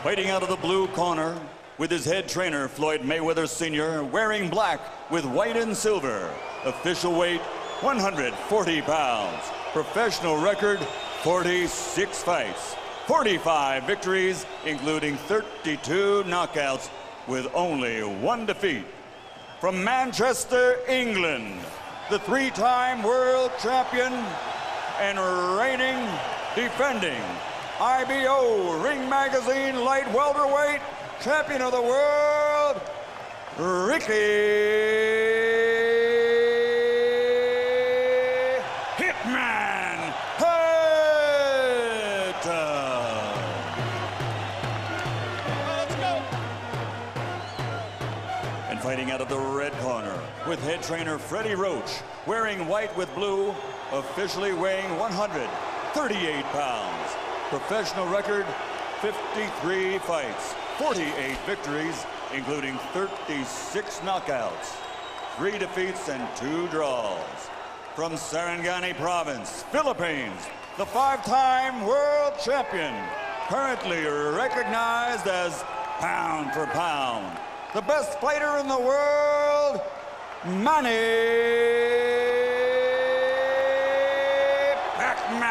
Fighting out of the blue corner with his head trainer, Floyd Mayweather Sr., wearing black with white and silver. Official weight, 140 pounds. Professional record, 46 fights. 45 victories, including 32 knockouts, with only one defeat. From Manchester, England, the three-time world champion and reigning, defending IBO Ring Magazine light welterweight champion of the world, Ricky Hitman Hatton. Let's go. And fighting out of the red corner with head trainer Freddie Roach, wearing white with blue, officially weighing 138 pounds. Professional record, 53 fights, 48 victories, including 36 knockouts, 3 defeats and 2 draws. From Sarangani Province, Philippines, the 5-time world champion, currently recognized as pound for pound, the best fighter in the world, Manny Pacquiao.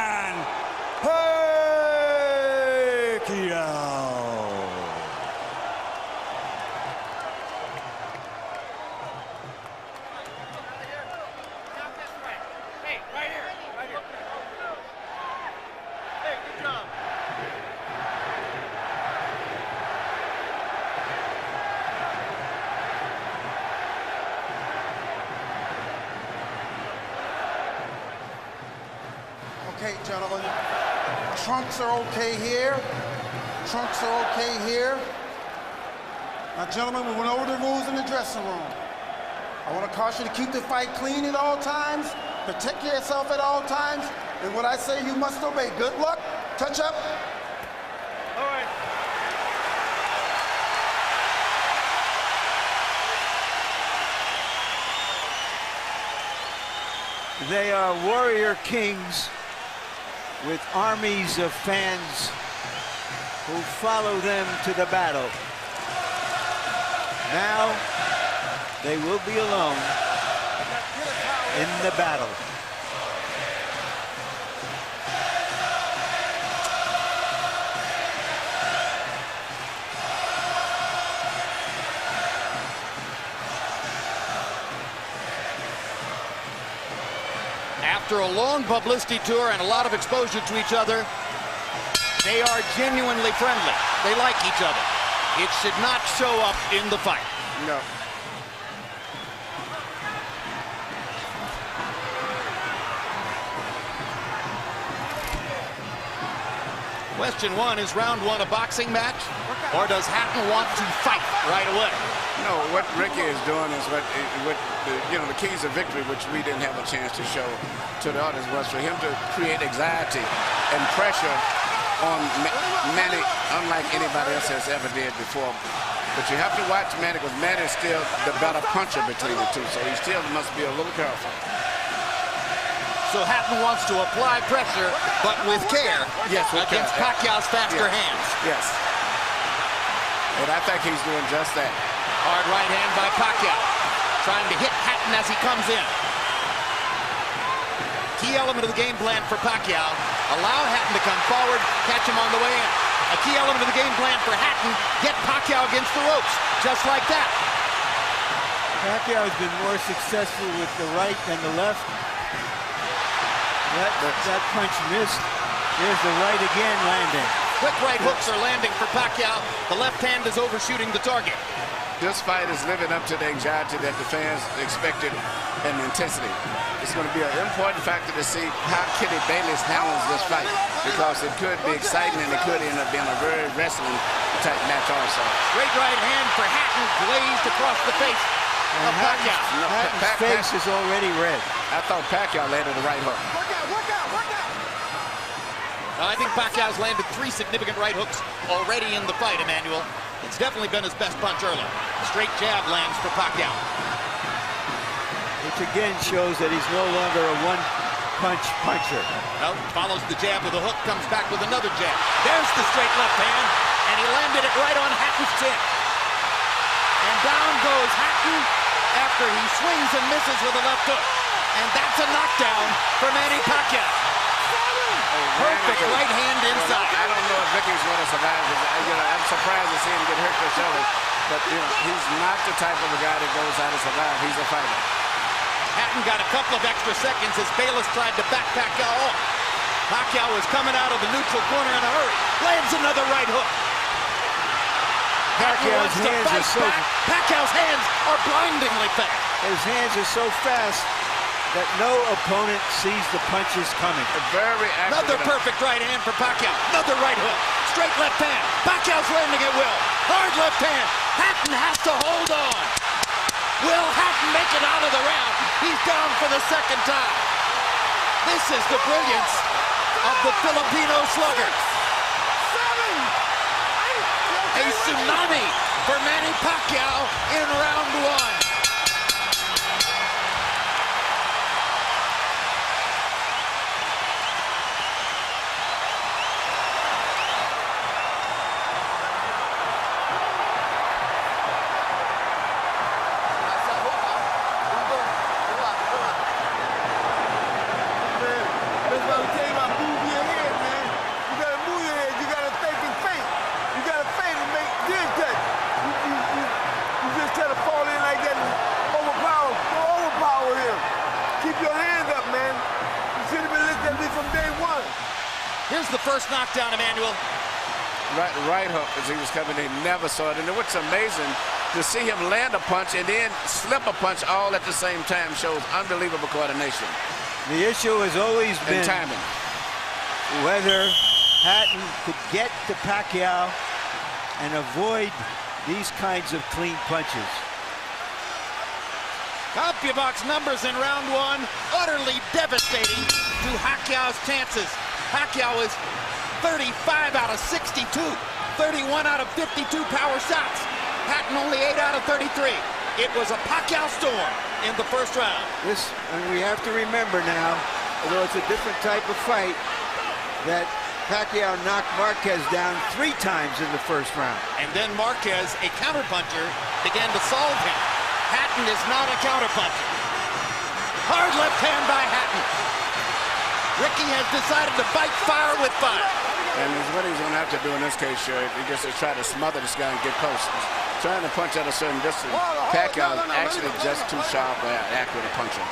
Okay, gentlemen, trunks are okay here. Trunks are okay here. Now, gentlemen, we went over the rules in the dressing room. I want to caution you to keep the fight clean at all times, protect yourself at all times, and what I say you must obey. Good luck. Touch up. All right. They are warrior kings with armies of fans who follow them to the battle. Now they will be alone in the battle. After a long publicity tour and a lot of exposure to each other, they are genuinely friendly. They like each other. It should not show up in the fight. No. Question one, is round one a boxing match? Or does Hatton want to fight right away? No, what Ricky is doing is what the keys of victory, which we didn't have a chance to show to the audience, was for him to create anxiety and pressure on Manny, unlike anybody else has ever did before. But you have to watch Manny, because Manny is still the better puncher between the two, so he still must be a little careful. So Hatton wants to apply pressure, but with care, yes, against Pacquiao's faster hands. Yes. And I think he's doing just that. Hard right hand by Pacquiao, trying to hit Hatton as he comes in. Key element of the game plan for Pacquiao, allow Hatton to come forward, catch him on the way in. A key element of the game plan for Hatton, get Pacquiao against the ropes, just like that. Pacquiao has been more successful with the right than the left. That punch missed. There's the right again landing. Quick right hooks are landing for Pacquiao. The left hand is overshooting the target. This fight is living up to the anxiety that the fans expected and the intensity. It's going to be an important factor to see how Kenny Bayless handles this fight, because it could be exciting and it could end up being a very wrestling type match also. Great right hand for Hatton, glazed across the face of Pacquiao. Hatton's face is already red. I thought Pacquiao landed the right hook. Work out. I think Pacquiao's landed 3 significant right hooks already in the fight, Emmanuel. It's definitely been his best punch early. Straight jab lands for Pacquiao. Which again shows that he's no longer a one-punch puncher. Well, follows the jab with a hook, comes back with another jab. There's the straight left hand, and he landed it right on Hatton's chin. And down goes Hatton after he swings and misses with a left hook. And that's a knockdown for Manny Pacquiao. Perfect right hand inside. I don't know if Ricky's going to survive. I'm surprised to see him get hurt for shoulder. But he's not the type of a guy that goes out to survive. He's a fighter. Hatton got a couple of extra seconds as Bayless tried to back Pacquiao off. Pacquiao was coming out of the neutral corner in a hurry. Lands another right hook. Pacquiao's hands are so Pacquiao's hands are blindingly fast. His hands are so fast that no opponent sees the punches coming. Very accurate. Another perfect right hand for Pacquiao. Another right hook. Straight left hand. Pacquiao's landing at will. Hard left hand. Hatton has to hold on. Will Hatton make it out of the round? He's down for the second time. This is the brilliance of the Filipino slugger. A tsunami for Manny Pacquiao in round one. Here's the first knockdown, Emmanuel. Right hook as he was coming in, never saw it. And what's amazing, to see him land a punch and then slip a punch all at the same time shows unbelievable coordination. The issue has always been timing. Whether Hatton could get to Pacquiao and avoid these kinds of clean punches. CompuBox numbers in round one, utterly devastating to Pacquiao's chances. Pacquiao is 35 out of 62, 31 out of 52 power shots. Hatton only 8 out of 33. It was a Pacquiao storm in the first round. And we have to remember now, although it's a different type of fight, that Pacquiao knocked Marquez down 3 times in the first round. And then Marquez, a counterpuncher, began to solve him. Hatton is not a counterpuncher. Hard left hand by Hatton. Ricky has decided to fight fire with fire. And what he's going to have to do in this case, sure, he just to try to smother this guy and get close. Trying to punch at a certain distance. Pacquiao is actually just too sharp or accurate a puncher.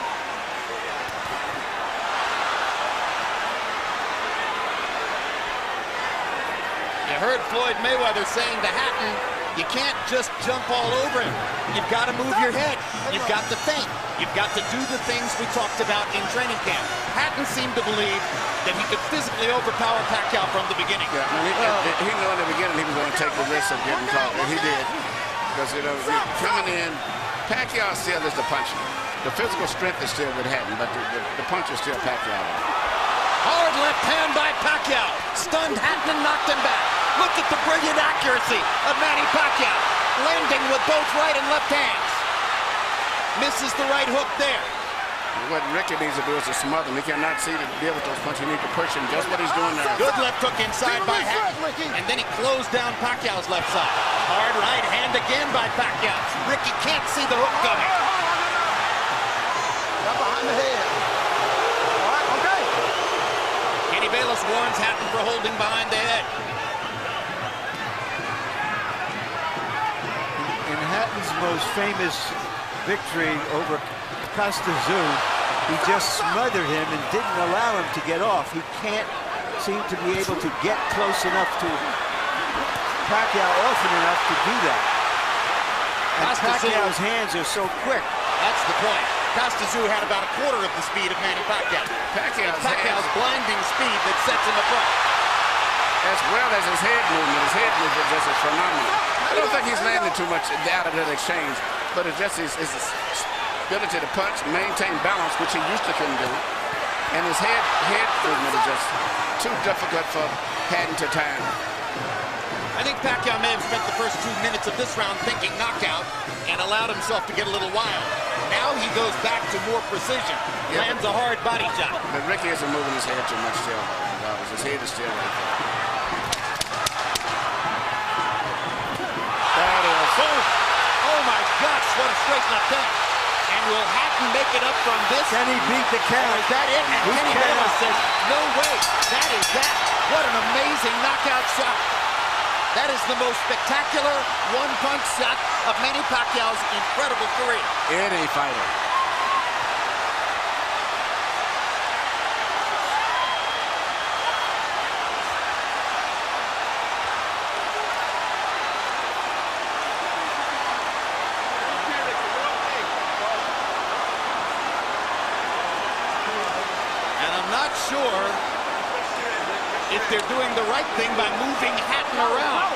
You heard Floyd Mayweather saying to Hatton, you can't just jump all over him. You've got to move your head. You've got to think. You've got to do the things we talked about in training camp. Hatton seemed to believe that he could physically overpower Pacquiao from the beginning. Yeah, he knew in the beginning he was going to take the risk of getting caught, and he did. Because, coming in, Pacquiao still is the puncher. The physical strength is still with Hatton, but the punch is still Pacquiao. Hard left hand by Pacquiao. Stunned Hatton and knocked him back. Look at the brilliant accuracy of Manny Pacquiao. Landing with both right and left hands. Misses the right hook there. What Ricky needs to do is to smother him. He cannot see to deal with those punches. He needs to push him. Just what he's doing now. Good left hook inside by Hatton. And then he closed down Pacquiao's left side. Hard right hand again by Pacquiao. Ricky can't see the hook coming. Behind the head. All right, okay. Kenny Bayless warns Hatton for holding behind the head. In Hatton's most famous victory over Costa Zoo, he just smothered him and didn't allow him to get off. He can't seem to be able to get close enough to Pacquiao often enough to do that. And Pacquiao's hands are so quick. That's the point. Costa Zoo had about a quarter of the speed of Manny Pacquiao. Pacquiao's blinding speed that sets him apart. As well as his head movement. His head movement just is phenomenal. I don't think he's landing too much out of that exchange, but it's just his ability to punch, maintain balance, which he used to couldn't do. And his head movement is just too difficult for Hatton to time. I think Pacquiao may have spent the first 2 minutes of this round thinking knockout and allowed himself to get a little wild. Now he goes back to more precision. Lands a hard body shot. But Ricky isn't moving his head too much still. His head is still right there. straight left hand. And will Hatton make it up from this? Can he beat the Or count? is that it? And He Kenny cannot. Bayless says, no way. That is that. What an amazing knockout shot. That is the most spectacular one-punch shot of Manny Pacquiao's incredible career. Any fighter. And I'm not sure if they're doing the right thing by moving Hatton around.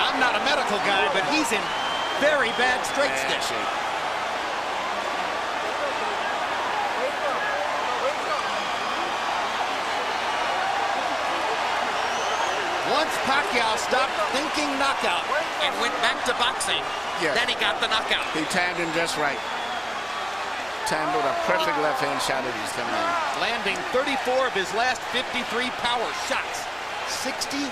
I'm not a medical guy, but he's in very bad straight stick. Once Pacquiao stopped thinking knockout and went back to boxing, then he got the knockout. He timed him just right. Timed with a perfect left-hand shot that he's coming in. Landing 34 of his last 53 power shots. 64%.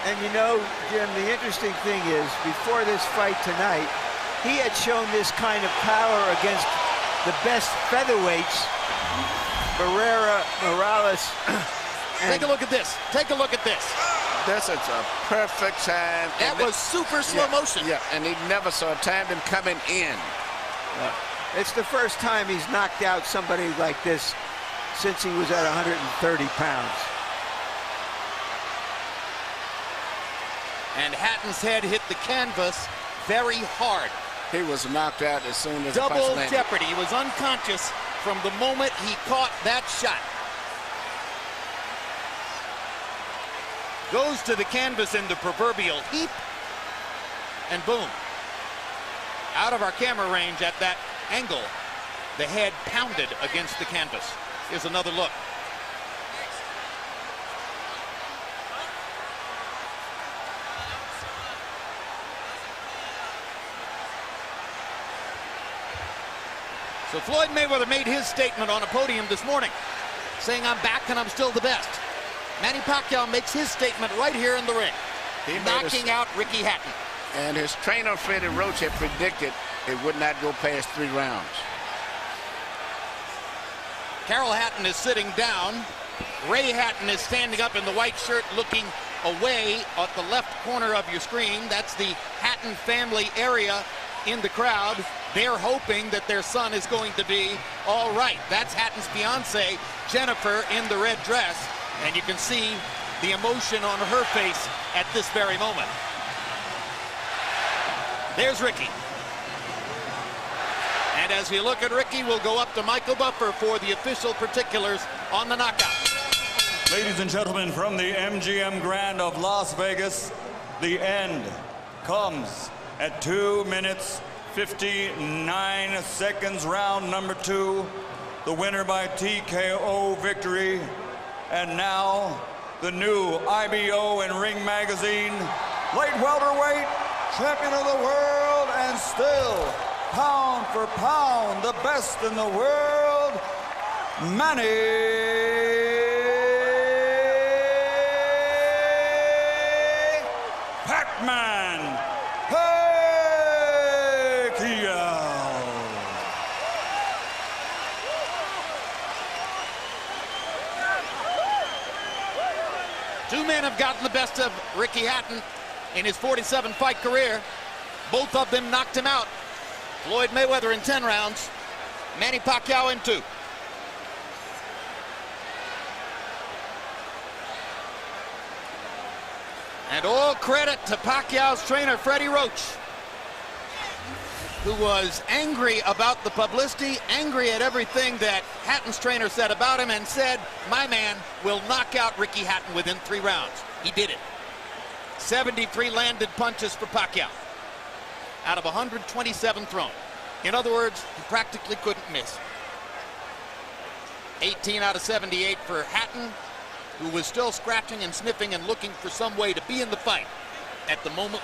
And you know, Jim, the interesting thing is, before this fight tonight, he had shown this kind of power against the best featherweights, Morales. Take a look at this. Take a look at this. That's a perfect time. That was super slow motion. Yeah, and he never saw timed him coming in. It's the first time he's knocked out somebody like this since he was at 130 pounds. And Hatton's head hit the canvas very hard. He was knocked out as soon as the punch Double landed. jeopardy. He was unconscious from the moment he caught that shot. Goes to the canvas in the proverbial heap, and boom. Out of our camera range at that angle, the head pounded against the canvas. Here's another look. So Floyd Mayweather made his statement on a podium this morning, saying, I'm back and I'm still the best. Manny Pacquiao makes his statement right here in the ring, knocking out Ricky Hatton. And his trainer, Freddie Roach, had predicted it would not go past 3 rounds. Carol Hatton is sitting down. Ray Hatton is standing up in the white shirt looking away at the left corner of your screen. That's the Hatton family area in the crowd. They're hoping that their son is going to be all right. That's Hatton's fiance, Jennifer, in the red dress. And you can see the emotion on her face at this very moment. There's Ricky. And as we look at Ricky, we'll go up to Michael Buffer for the official particulars on the knockout. Ladies and gentlemen, from the MGM Grand of Las Vegas, the end comes at 2 minutes, 59 seconds, round number 2. The winner by TKO victory. And now, the new IBO and Ring Magazine light welterweight champion of the world, and still, pound for pound, the best in the world, Manny Pacquiao. Two men have gotten the best of Ricky Hatton in his 47-fight career. Both of them knocked him out. Floyd Mayweather in 10 rounds, Manny Pacquiao in 2. And all credit to Pacquiao's trainer, Freddie Roach, who was angry about the publicity, angry at everything that Hatton's trainer said about him, and said, my man will knock out Ricky Hatton within 3 rounds. He did it. 73 landed punches for Pacquiao out of 127 thrown. In other words, he practically couldn't miss. 18 out of 78 for Hatton, who was still scratching and sniffing and looking for some way to be in the fight at the moment when